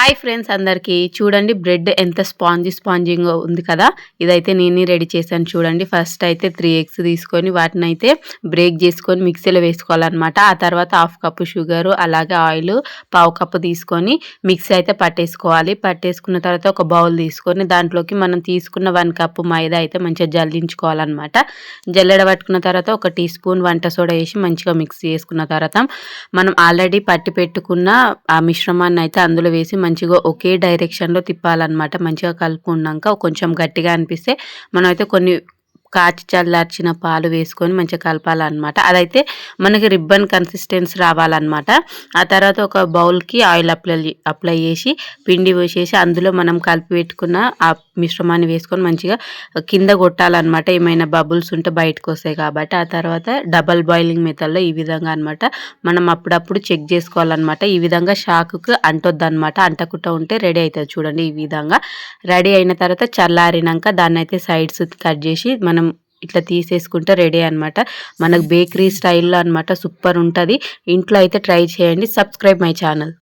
Hi friends అందరికీ చూడండి bread ఎంత స్పాంజింగ్ ఉంది కదా. ఇదైతే నేనే రెడీ చేశాను చూడండి. ఫస్ట్ అయితే 3 ఎగ్స్ తీసుకొని వాటిని అయితే బ్రేక్ చేసుకొని మిక్సీలో వేసుకోవాలన్నమాట. ఆ తర్వాత 1/2 కప్పు షుగర్ అలాగే ఆయిల్ 1/2 కప్పు తీసుకొని మిక్సీ అయితే పట్టేసుకోవాలి. పట్టేసుకున్న తర్వాత ఒక బౌల్ తీసుకొని దాంట్లోకి మనం తీసుకున్న 1 కప్పు మైదా అయితే మంచిగా జల్లించుకోవాలన్నమాట. జల్లెడ పట్టుకున్న తర్వాత ఒక టీ స్పూన్ వంట సోడా వేసి మంచిగా మిక్స్ చేసుకున్న తర్వాత మనం ఆల్రెడీ పట్టి పెట్టుకున్న ఆ మిశ్రమాన్ని అయితే అందులో వేసి మంచిగా ఒకే డైరెక్షన్లో తిప్పాలన్నమాట. మంచిగా కలుపుకున్నాక కొంచెం గట్టిగా అనిపిస్తే మనం అయితే కొన్ని కాచి చల్లార్చిన పాలు వేసుకొని మంచిగా కలపాలన్నమాట. అదైతే మనకి రిబ్బన్ కన్సిస్టెన్సీ రావాలన్నమాట. ఆ తర్వాత ఒక బౌల్కి ఆయిల్ అప్లై చేసి పిండి వేసేసి అందులో మనం కలిపి పెట్టుకున్న ఆ మిశ్రమాన్ని వేసుకొని మంచిగా కింద కొట్టాలన్నమాట. ఏమైనా బబుల్స్ ఉంటే బయటకు వస్తాయి కాబట్టి. ఆ తర్వాత డబల్ బాయిలింగ్ మెథడ్లో ఈ విధంగా అనమాట మనం అప్పుడప్పుడు చెక్ చేసుకోవాలన్నమాట. ఈ విధంగా షాకుకు అంటొద్దన్నమాట. అంటకుండా ఉంటే రెడీ అవుతుంది చూడండి. ఈ విధంగా రెడీ అయిన తర్వాత చల్లారినాక దాన్ని అయితే సైడ్స్ కట్ చేసి మనం ఇట్లా తీసేసుకుంటే రెడీ అనమాట. మనకు బేకరీ స్టైల్లో అనమాట. సూపర్ ఉంటుంది. ఇంట్లో అయితే ట్రై చేయండి. Subscribe my channel.